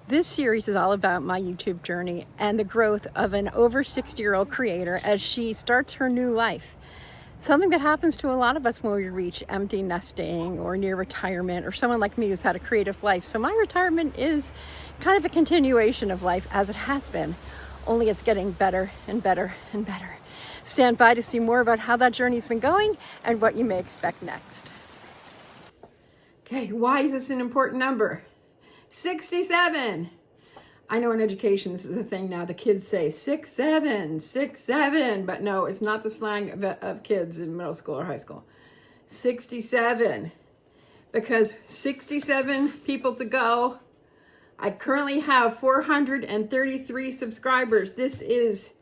This series is all about my YouTube journey and the growth of an over 60-year-old creator as she starts her new life. Something that happens to a lot of us when we reach empty nesting or near retirement, or someone like me who's had a creative life. So my retirement is kind of a continuation of life as it has been, only it's getting better and better and better. Stand by to see more about how that journey's been going and what you may expect next. Okay, why is this an important number? 67. I know in education this is a thing now. The kids say 6'7", 6'7", but no, it's not the slang of kids in middle school or high school. 67, because 67 people to go. I currently have 433 subscribers. This is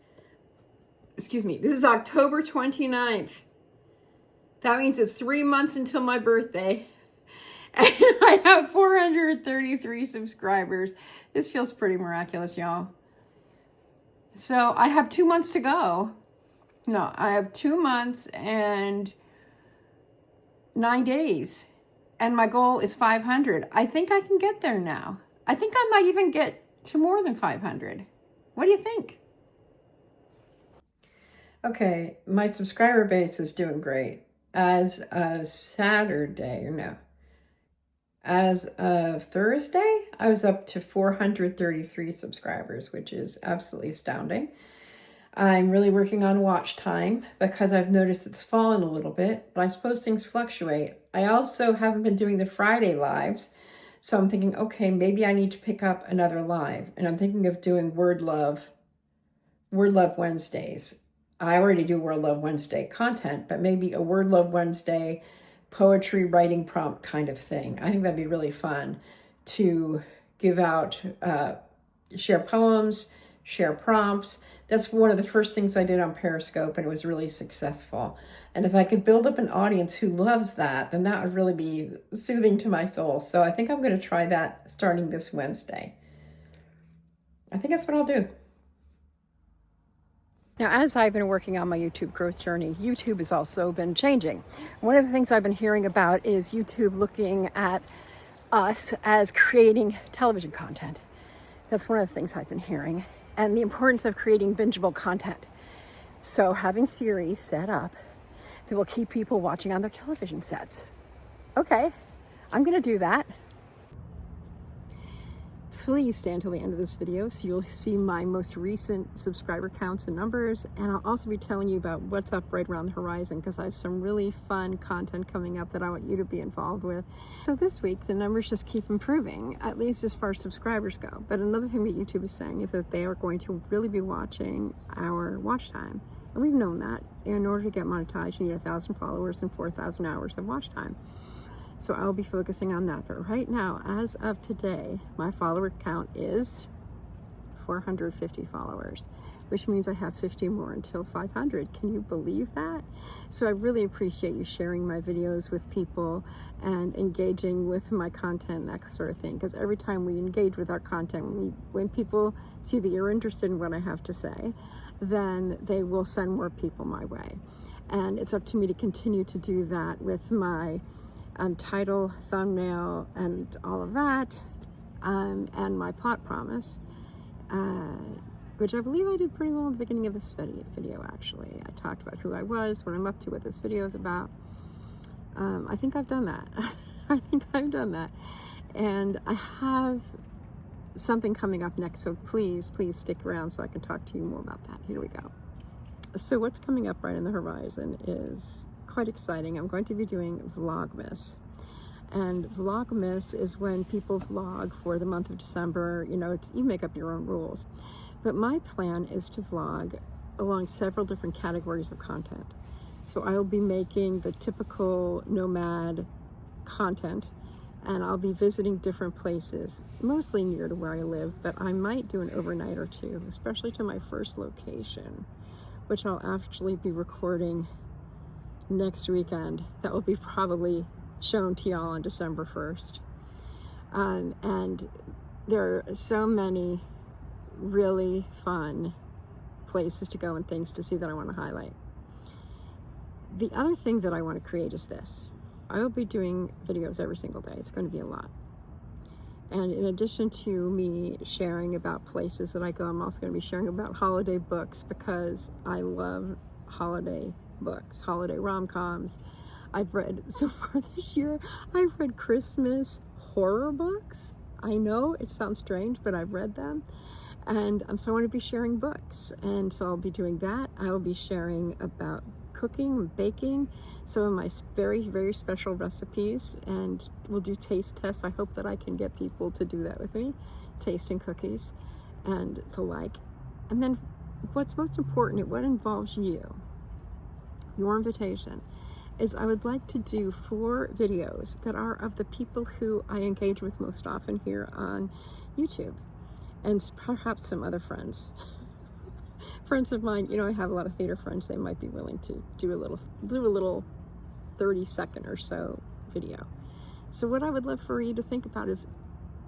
October 29th. That means it's 3 months until my birthday. And I have 433 subscribers. This feels pretty miraculous, y'all. So I have 2 months to go. No, I have 2 months and 9 days. And my goal is 500. I think I can get there now. I think I might even get to more than 500. What do you think? Okay, my subscriber base is doing great. As of Thursday, I was up to 433 subscribers, which is absolutely astounding. I'm really working on watch time because I've noticed it's fallen a little bit, but I suppose things fluctuate. I also haven't been doing the Friday lives, so I'm thinking, okay, maybe I need to pick up another live, and I'm thinking of doing Word Love Wednesdays. I already do Word Love Wednesday content, but maybe a Word Love Wednesday poetry writing prompt kind of thing. I think that'd be really fun to give out, share poems, share prompts. That's one of the first things I did on Periscope, and it was really successful. And if I could build up an audience who loves that, then that would really be soothing to my soul. So I think I'm going to try that starting this Wednesday. I think that's what I'll do. Now, as I've been working on my YouTube growth journey, YouTube has also been changing. One of the things I've been hearing about is YouTube looking at us as creating television content. That's one of the things I've been hearing. And the importance of creating bingeable content. So having series set up that will keep people watching on their television sets. Okay, I'm gonna do that. Please stay until the end of this video so you'll see my most recent subscriber counts and numbers, and I'll also be telling you about what's up right around the horizon because I have some really fun content coming up that I want you to be involved with. So this week the numbers just keep improving, at least as far as subscribers go. But another thing that YouTube is saying is that they are going to really be watching our watch time, and we've known that in order to get monetized you need 1,000 followers and 4,000 hours of watch time. So I'll be focusing on that. But right now, as of today, my follower count is 450 followers, which means I have 50 more until 500. Can you believe that? So I really appreciate you sharing my videos with people and engaging with my content, that sort of thing. Because every time we engage with our content, when people see that you're interested in what I have to say, then they will send more people my way. And it's up to me to continue to do that with my title, thumbnail, and all of that, and my plot promise, which I believe I did pretty well in the beginning of this video actually. I talked about who I was, what I'm up to, what this video is about. I think I've done that. I think I've done that. And I have something coming up next, so please stick around so I can talk to you more about that. Here we go. So what's coming up right in the horizon is quite exciting. I'm going to be doing Vlogmas. And Vlogmas is when people vlog for the month of December. You know, you make up your own rules. But my plan is to vlog along several different categories of content. So I'll be making the typical nomad content, and I'll be visiting different places, mostly near to where I live, but I might do an overnight or two, especially to my first location, which I'll actually be recording next weekend. That will be probably shown to y'all on December 1st. And there are so many really fun places to go and things to see that I want to highlight. The other thing that I want to create is this. I will be doing videos every single day. It's going to be a lot. And in addition to me sharing about places that I go, I'm also going to be sharing about holiday books, because I love holiday books, holiday rom-coms. I've read, so far this year, I've read Christmas horror books. I know it sounds strange, but I've read them. And so I want to be sharing books. And so I'll be doing that. I will be sharing about cooking and baking, some of my very, very special recipes, and we'll do taste tests. I hope that I can get people to do that with me, tasting cookies and the like. And then what's most important, what involves you, your invitation, is I would like to do 4 videos that are of the people who I engage with most often here on YouTube, and perhaps some other friends. Friends of mine, you know, I have a lot of theater friends. They might be willing to do a little 30-second or so video. So what I would love for you to think about is,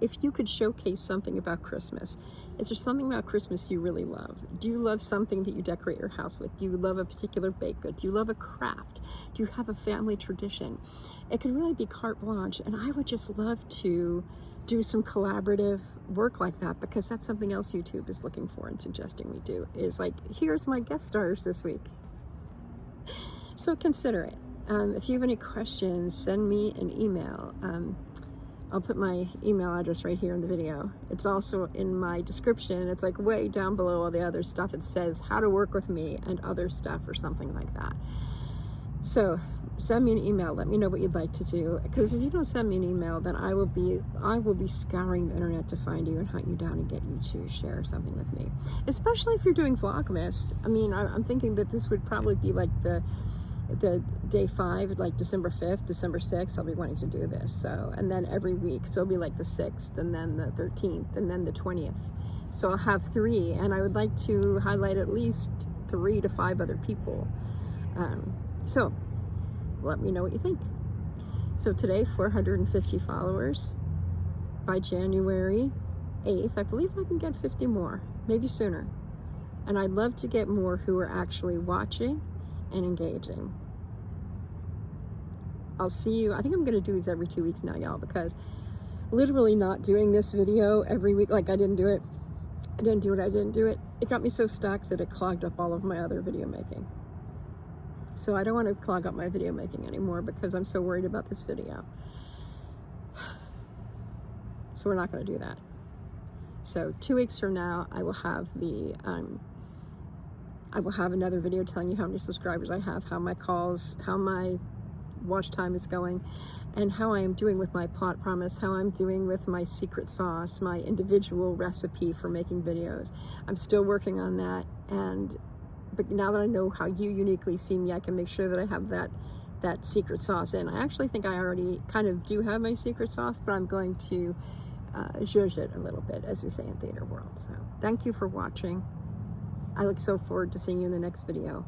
if you could showcase something about Christmas. Is there something about Christmas you really love? Do you love something that you decorate your house with? Do you love a particular baked good? Do you love a craft? Do you have a family tradition? It could really be carte blanche, and I would just love to do some collaborative work like that, because that's something else YouTube is looking for and suggesting we do, is like, here's my guest stars this week. So consider it. If you have any questions, send me an email. I'll put my email address right here in the video. It's also in my description. It's like way down below all the other stuff. It says how to work with me and other stuff or something like that. So send me an email. Let me know what you'd like to do. Because if you don't send me an email, then I will be scouring the internet to find you and hunt you down and get you to share something with me. Especially if you're doing Vlogmas. I mean, I'm thinking that this would probably be like the day 5, like December 5th, December 6th, I'll be wanting to do this. So, and then every week, so it'll be like the 6th, and then the 13th, and then the 20th. So I'll have 3, and I would like to highlight at least 3 to 5 other people. So let me know what you think. So today, 450 followers. By January 8th, I believe I can get 50 more, maybe sooner. And I'd love to get more who are actually watching and engaging. I'll see you. I think I'm going to do these every 2 weeks now, y'all, because literally not doing this video every week, like I didn't do it, it got me so stuck that it clogged up all of my other video making. So I don't want to clog up my video making anymore, because I'm so worried about this video. So we're not going to do that. So 2 weeks from now, I will have another video telling you how many subscribers I have, how my calls, how my watch time is going, and how I am doing with my plot promise, how I'm doing with my secret sauce, my individual recipe for making videos. I'm still working on that, but now that I know how you uniquely see me, I can make sure that I have that secret sauce in. I actually think I already kind of do have my secret sauce, but I'm going to zhuzh it a little bit, as we say in theater world. So thank you for watching. I look so forward to seeing you in the next video.